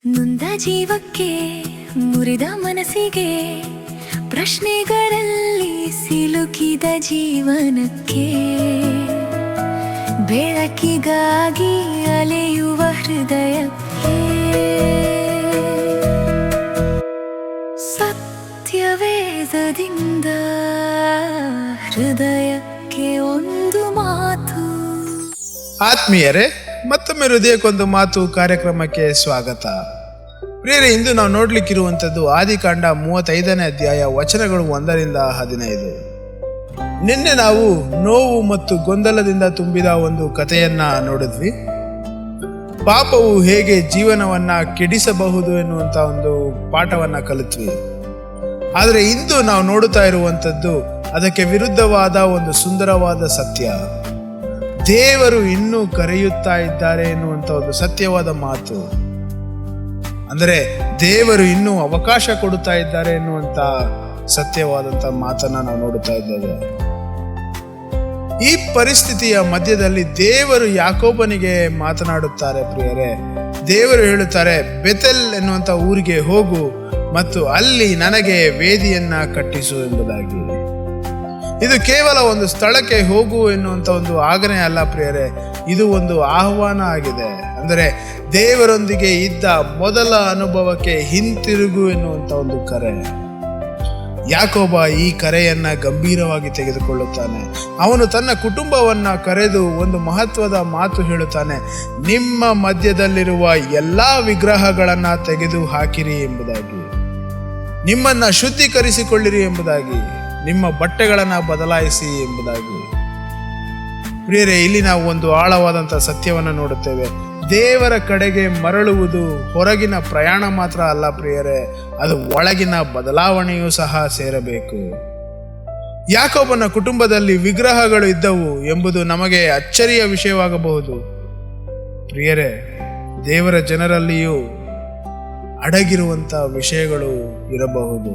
ನೊಂದ ಜೀವಕ್ಕೆ ಮುರಿದ ಮನಸ್ಸಿಗೆ ಪ್ರಶ್ನೆಗಳಲ್ಲಿ ಸಿಲುಕಿದ ಜೀವನಕ್ಕೆ ಬೆಳಕಿಗಾಗಿ ಅಲೆಯುವ ಹೃದಯಕ್ಕೆ ಸತ್ಯವೇದದಿಂದ ಹೃದಯಕ್ಕೆ ಒಂದು ಮಾತು. ಆತ್ಮೀಯರೇ, ಮತ್ತೊಮ್ಮೆ ಹೃದಯಕ್ಕೊಂದು ಮಾತು ಕಾರ್ಯಕ್ರಮಕ್ಕೆ ಸ್ವಾಗತ. ಪ್ರಿಯರೇ, ಇಂದು ನಾವು ನೋಡ್ಲಿಕ್ಕಿರುವಂಥದ್ದು ಆದಿಕಾಂಡ 35ನೇ ಅಧ್ಯಾಯ ವಚನಗಳು 1ರಿಂದ 15. ನಿನ್ನೆ ನಾವು ನೋವು ಮತ್ತು ಗೊಂದಲದಿಂದ ತುಂಬಿದ ಒಂದು ಕಥೆಯನ್ನ ನೋಡಿದ್ವಿ. ಪಾಪವು ಹೇಗೆ ಜೀವನವನ್ನ ಕೆಡಿಸಬಹುದು ಎನ್ನುವಂತ ಒಂದು ಪಾಠವನ್ನ ಕಲಿತ್ವಿ. ಆದರೆ ಇಂದು ನಾವು ನೋಡುತ್ತಾ ಇರುವಂಥದ್ದು ಅದಕ್ಕೆ ವಿರುದ್ಧವಾದ ಒಂದು ಸುಂದರವಾದ ಸತ್ಯ. ದೇವರು ಇನ್ನೂ ಕರೆಯುತ್ತಾ ಇದ್ದಾರೆ ಎನ್ನುವಂತ ಒಂದು ಸತ್ಯವಾದ ಮಾತು. ಅಂದರೆ ದೇವರು ಇನ್ನೂ ಅವಕಾಶ ಕೊಡುತ್ತಾ ಇದ್ದಾರೆ ಎನ್ನುವಂತ ಸತ್ಯವಾದಂತ ಮಾತನ್ನ ನಾವು ನೋಡುತ್ತಾ ಇದ್ದೇವೆ. ಈ ಪರಿಸ್ಥಿತಿಯ ಮಧ್ಯದಲ್ಲಿ ದೇವರು ಯಾಕೋಬನಿಗೆ ಮಾತನಾಡುತ್ತಾರೆ. ಪ್ರಿಯರೇ, ದೇವರು ಹೇಳುತ್ತಾರೆ, ಬೆತೆಲ್ ಎನ್ನುವಂತ ಊರಿಗೆ ಹೋಗು ಮತ್ತು ಅಲ್ಲಿ ನನಗೆ ವೇದಿಯನ್ನ ಕಟ್ಟಿಸು ಎಂಬುದಾಗಿ. ಇದು ಕೇವಲ ಒಂದು ಸ್ಥಳಕ್ಕೆ ಹೋಗು ಎನ್ನುವಂತ ಒಂದು ಆಜ್ಞೆ ಅಲ್ಲ ಪ್ರಿಯರೇ, ಇದು ಒಂದು ಆಹ್ವಾನ ಆಗಿದೆ. ಅಂದರೆ ದೇವರೊಂದಿಗೆ ಇದ್ದ ಮೊದಲ ಅನುಭವಕ್ಕೆ ಹಿಂತಿರುಗು ಎನ್ನುವಂತ ಒಂದು ಕರೆ. ಯಾಕೋಬ ಈ ಕರೆಯನ್ನ ಗಂಭೀರವಾಗಿ ತೆಗೆದುಕೊಳ್ಳುತ್ತಾನೆ. ಅವನು ತನ್ನ ಕುಟುಂಬವನ್ನ ಕರೆದು ಒಂದು ಮಹತ್ವದ ಮಾತು ಹೇಳುತ್ತಾನೆ, ನಿಮ್ಮ ಮಧ್ಯದಲ್ಲಿರುವ ಎಲ್ಲಾ ವಿಗ್ರಹಗಳನ್ನ ತೆಗೆದು ಹಾಕಿರಿ ಎಂಬುದಾಗಿ, ನಿಮ್ಮನ್ನ ಶುದ್ಧೀಕರಿಸಿಕೊಳ್ಳಿರಿ ಎಂಬುದಾಗಿ, ನಿಮ್ಮ ಬಟ್ಟೆಗಳನ್ನ ಬದಲಾಯಿಸಿ ಎಂಬುದಾಗಿ. ಪ್ರಿಯರೇ, ಇಲ್ಲಿ ನಾವು ಒಂದು ಆಳವಾದಂತಹ ಸತ್ಯವನ್ನು ನೋಡುತ್ತೇವೆ. ದೇವರ ಕಡೆಗೆ ಮರಳುವುದು ಹೊರಗಿನ ಪ್ರಯಾಣ ಮಾತ್ರ ಅಲ್ಲ ಪ್ರಿಯರೇ, ಅದು ಒಳಗಿನ ಬದಲಾವಣೆಯೂ ಸಹ ಸೇರಬೇಕು. ಯಾಕೋಬನ ಕುಟುಂಬದಲ್ಲಿ ವಿಗ್ರಹಗಳು ಇದ್ದವು ಎಂಬುದು ನಮಗೆ ಅಚ್ಚರಿಯ ವಿಷಯವಾಗಬಹುದು. ಪ್ರಿಯರೇ, ದೇವರ ಜನರಲ್ಲಿಯೂ ಅಡಗಿರುವಂತ ವಿಷಯಗಳು ಇರಬಹುದು.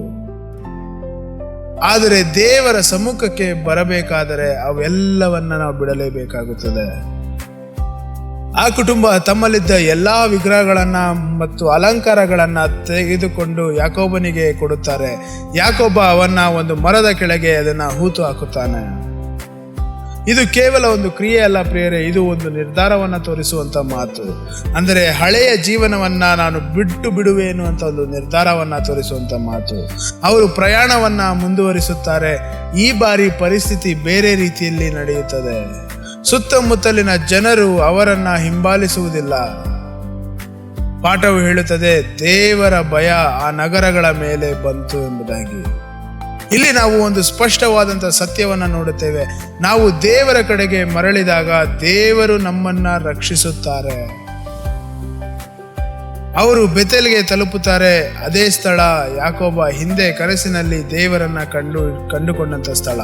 ಆದರೆ ದೇವರ ಸಮ್ಮುಖಕ್ಕೆ ಬರಬೇಕಾದರೆ ಅವೆಲ್ಲವನ್ನ ನಾವು ಬಿಡಲೇಬೇಕಾಗುತ್ತದೆ. ಆ ಕುಟುಂಬ ತಮ್ಮಲ್ಲಿದ್ದ ಎಲ್ಲಾ ವಿಗ್ರಹಗಳನ್ನ ಮತ್ತು ಅಲಂಕಾರಗಳನ್ನ ತೆಗೆದುಕೊಂಡು ಯಾಕೋಬನಿಗೆ ಕೊಡುತ್ತಾರೆ. ಯಾಕೋಬ ಅವನ್ನ ಒಂದು ಮರದ ಕೆಳಗೆ ಅದನ್ನ ಹೂತು ಹಾಕುತ್ತಾನೆ. ಇದು ಕೇವಲ ಒಂದು ಕ್ರಿಯೆ ಅಲ್ಲ ಪ್ರಿಯರೇ, ಇದು ಒಂದು ನಿರ್ಧಾರವನ್ನ ತೋರಿಸುವಂತ ಮಾತು. ಅಂದರೆ ಹಳೆಯ ಜೀವನವನ್ನ ನಾನು ಬಿಟ್ಟು ಬಿಡುವೆ ಎನ್ನುವಂತ ಒಂದು ನಿರ್ಧಾರವನ್ನ ತೋರಿಸುವಂತ ಮಾತು. ಅವರು ಪ್ರಯಾಣವನ್ನ ಮುಂದುವರಿಸುತ್ತಾರೆ. ಈ ಬಾರಿ ಪರಿಸ್ಥಿತಿ ಬೇರೆ ರೀತಿಯಲ್ಲಿ ನಡೆಯುತ್ತದೆ. ಸುತ್ತಮುತ್ತಲಿನ ಜನರು ಅವರನ್ನ ಹಿಂಬಾಲಿಸುವುದಿಲ್ಲ. ಪಾಠವು ಹೇಳುತ್ತದೆ, ದೇವರ ಭಯ ಆ ನಗರಗಳ ಮೇಲೆ ಬಂತು ಎಂಬುದಾಗಿ. ಇಲ್ಲಿ ನಾವು ಒಂದು ಸ್ಪಷ್ಟವಾದಂತಹ ಸತ್ಯವನ್ನ ನೋಡುತ್ತೇವೆ. ನಾವು ದೇವರ ಕಡೆಗೆ ಮರಳಿದಾಗ ದೇವರು ನಮ್ಮನ್ನ ರಕ್ಷಿಸುತ್ತಾರೆ. ಅವರು ಬೆತೆಲ್ಗೆ ತಲುಪುತ್ತಾರೆ. ಅದೇ ಸ್ಥಳ ಯಾಕೋಬ ಹಿಂದೆ ಕನಸಿನಲ್ಲಿ ದೇವರನ್ನ ಕಂಡುಕೊಂಡಂತ ಸ್ಥಳ.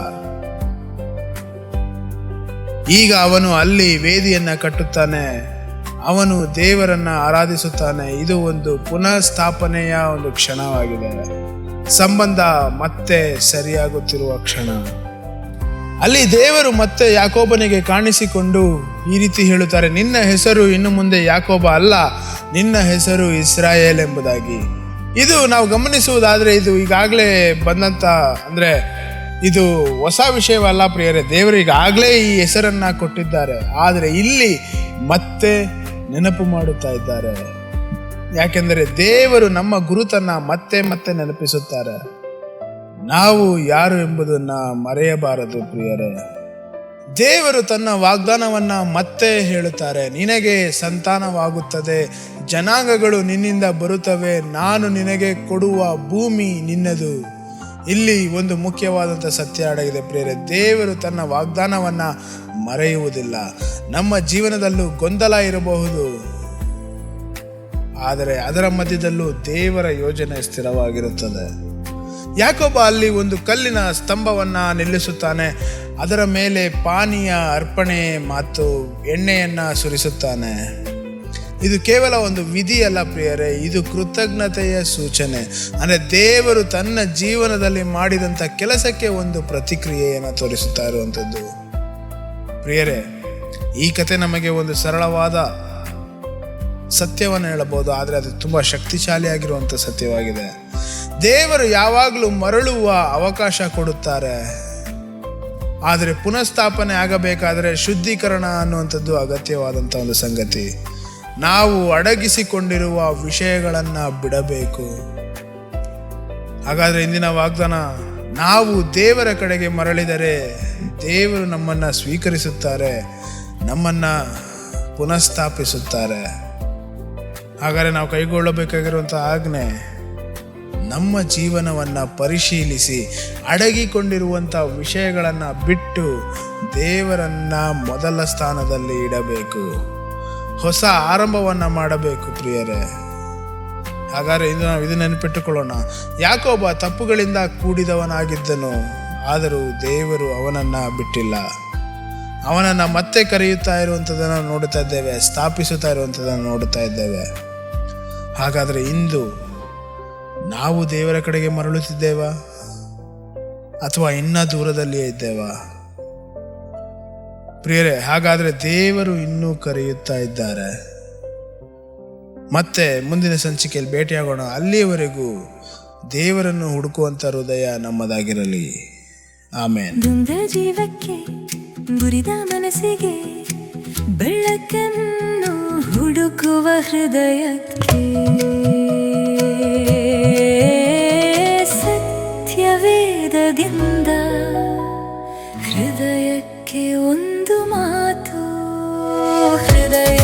ಈಗ ಅವನು ಅಲ್ಲಿ ವೇದಿಯನ್ನ ಕಟ್ಟುತ್ತಾನೆ. ಅವನು ದೇವರನ್ನ ಆರಾಧಿಸುತ್ತಾನೆ. ಇದು ಒಂದು ಪುನಃ ಸ್ಥಾಪನೆಯ ಒಂದು ಕ್ಷಣವಾಗಿದೆ. ಸಂಬಂಧ ಮತ್ತೆ ಸರಿಯಾಗುತ್ತಿರುವ ಕ್ಷಣ. ಅಲ್ಲಿ ದೇವರು ಮತ್ತೆ ಯಾಕೋಬನಿಗೆ ಕಾಣಿಸಿಕೊಂಡು ಈ ರೀತಿ ಹೇಳುತ್ತಾರೆ, ನಿನ್ನ ಹೆಸರು ಇನ್ನು ಮುಂದೆ ಯಾಕೋಬ ಅಲ್ಲ, ನಿನ್ನ ಹೆಸರು ಇಸ್ರಾಯೇಲ್ ಎಂಬುದಾಗಿ. ಇದು ನಾವು ಗಮನಿಸುವುದಾದ್ರೆ ಇದು ಈಗಾಗಲೇ ಬಂದಂತ, ಅಂದ್ರೆ ಇದು ಹೊಸ ವಿಷಯವಲ್ಲ ಪ್ರಿಯರೇ. ದೇವರು ಈಗಾಗಲೇ ಈ ಹೆಸರನ್ನ ಕೊಟ್ಟಿದ್ದಾರೆ. ಆದರೆ ಇಲ್ಲಿ ಮತ್ತೆ ನೆನಪು ಮಾಡುತ್ತಾ ಇದ್ದಾರೆ. ಯಾಕೆಂದರೆ ದೇವರು ನಮ್ಮ ಗುರುತನ್ನ ಮತ್ತೆ ಮತ್ತೆ ನೆನಪಿಸುತ್ತಾರೆ. ನಾವು ಯಾರು ಎಂಬುದನ್ನ ಮರೆಯಬಾರದು ಪ್ರಿಯರೇ. ದೇವರು ತನ್ನ ವಾಗ್ದಾನವನ್ನ ಮತ್ತೆ ಹೇಳುತ್ತಾರೆ, ನಿನಗೆ ಸಂತಾನವಾಗುತ್ತದೆ, ಜನಾಂಗಗಳು ನಿನ್ನಿಂದ ಬರುತ್ತವೆ, ನಾನು ನಿನಗೆ ಕೊಡುವ ಭೂಮಿ ನಿನ್ನದು. ಇಲ್ಲಿ ಒಂದು ಮುಖ್ಯವಾದಂಥ ಸತ್ಯ ಅಡಗಿದೆ ಪ್ರಿಯರೇ. ದೇವರು ತನ್ನ ವಾಗ್ದಾನವನ್ನ ಮರೆಯುವುದಿಲ್ಲ. ನಮ್ಮ ಜೀವನದಲ್ಲೂ ಗೊಂದಲ ಇರಬಹುದು, ಆದರೆ ಅದರ ಮಧ್ಯದಲ್ಲೂ ದೇವರ ಯೋಜನೆ ಸ್ಥಿರವಾಗಿರುತ್ತದೆ. ಯಾಕೋಬ ಅಲ್ಲಿ ಒಂದು ಕಲ್ಲಿನ ಸ್ತಂಭವನ್ನ ನಿಲ್ಲಿಸುತ್ತಾನೆ. ಅದರ ಮೇಲೆ ಪಾನೀಯ ಅರ್ಪಣೆ ಮತ್ತು ಎಣ್ಣೆಯನ್ನ ಸುರಿಸುತ್ತಾನೆ. ಇದು ಕೇವಲ ಒಂದು ವಿಧಿ ಅಲ್ಲ ಪ್ರಿಯರೇ, ಇದು ಕೃತಜ್ಞತೆಯ ಸೂಚನೆ. ಅಂದರೆ ದೇವರು ತನ್ನ ಜೀವನದಲ್ಲಿ ಮಾಡಿದಂಥ ಕೆಲಸಕ್ಕೆ ಒಂದು ಪ್ರತಿಕ್ರಿಯೆಯನ್ನು ತೋರಿಸುತ್ತಾ ಇರುವಂಥದ್ದು. ಪ್ರಿಯರೇ, ಈ ಕತೆ ನಮಗೆ ಒಂದು ಸರಳವಾದ ಸತ್ಯವನ್ನು ಹೇಳಬಹುದು, ಆದರೆ ಅದು ತುಂಬ ಶಕ್ತಿಶಾಲಿಯಾಗಿರುವಂಥ ಸತ್ಯವಾಗಿದೆ. ದೇವರು ಯಾವಾಗಲೂ ಮರಳುವ ಅವಕಾಶ ಕೊಡುತ್ತಾರೆ, ಆದರೆ ಪುನಃಸ್ಥಾಪನೆ ಆಗಬೇಕಾದರೆ ಶುದ್ಧೀಕರಣ ಅನ್ನುವಂಥದ್ದು ಅಗತ್ಯವಾದಂಥ ಒಂದು ಸಂಗತಿ. ನಾವು ಅಡಗಿಸಿಕೊಂಡಿರುವ ವಿಷಯಗಳನ್ನು ಬಿಡಬೇಕು. ಹಾಗಾದರೆ ಇಂದಿನ ವಾಗ್ದಾನ, ನಾವು ದೇವರ ಕಡೆಗೆ ಮರಳಿದರೆ ದೇವರು ನಮ್ಮನ್ನು ಸ್ವೀಕರಿಸುತ್ತಾರೆ, ನಮ್ಮನ್ನು ಪುನಃಸ್ಥಾಪಿಸುತ್ತಾರೆ. ಹಾಗಾದರೆ ನಾವು ಕೈಗೊಳ್ಳಬೇಕಾಗಿರುವಂಥ ಆಜ್ಞೆ, ನಮ್ಮ ಜೀವನವನ್ನು ಪರಿಶೀಲಿಸಿ ಅಡಗಿಕೊಂಡಿರುವಂಥ ವಿಷಯಗಳನ್ನು ಬಿಟ್ಟು ದೇವರನ್ನು ಮೊದಲ ಸ್ಥಾನದಲ್ಲಿ ಇಡಬೇಕು. ಹೊಸ ಆರಂಭವನ್ನು ಮಾಡಬೇಕು ಪ್ರಿಯರೇ. ಹಾಗಾದರೆ ಇಂದು ನಾವು ಇದು ನೆನಪಿಟ್ಟುಕೊಳ್ಳೋಣ. ಯಾಕೋಬ ತಪ್ಪುಗಳಿಂದ ಕೂಡಿದವನಾಗಿದ್ದನು, ಆದರೂ ದೇವರು ಅವನನ್ನು ಬಿಟ್ಟಿಲ್ಲ. ಅವನನ್ನು ಮತ್ತೆ ಕರೆಯುತ್ತಾ ಇರುವಂಥದ್ದನ್ನು ನೋಡುತ್ತಾ ಇದ್ದೇವೆ, ಸ್ಥಾಪಿಸುತ್ತಾ ಇರುವಂಥದ್ದನ್ನು ನೋಡುತ್ತಾ ಇದ್ದೇವೆ. ಹಾಗಾದರೆ ಇಂದು ನಾವು ದೇವರ ಕಡೆಗೆ ಮರಳುತ್ತಿದ್ದೇವಾ ಅಥವಾ ಇನ್ನೂ ದೂರದಲ್ಲಿಯೇ ಇದ್ದೇವಾ? ಪ್ರಿಯರೇ, ಹಾಗಾದರೆ ದೇವರು ಇನ್ನೂ ಕರೆಯುತ್ತಾ ಇದ್ದಾರೆ. ಮತ್ತೆ ಮುಂದಿನ ಸಂಚಿಕೆಯಲ್ಲಿ ಭೇಟಿಯಾಗೋಣ. ಅಲ್ಲಿಯವರೆಗೂ ದೇವರನ್ನು ಹುಡುಕುವಂಥ ಹೃದಯ ನಮ್ಮದಾಗಿರಲಿ. ಆಮೇನ್. ನೊಂದ ಜೀವಕ್ಕೆ, ಮುರಿದ ಮನಸ್ಸಿಗೆ ಬೆಳಕನ್ನು ಹುಡುಕುವ ಹೃದಯಕ್ಕೆ ಸತ್ಯವೇದದಿಂದ ಹೃದಯಕ್ಕೆ ಒಂದು ಮಾತು, ಹೃದಯ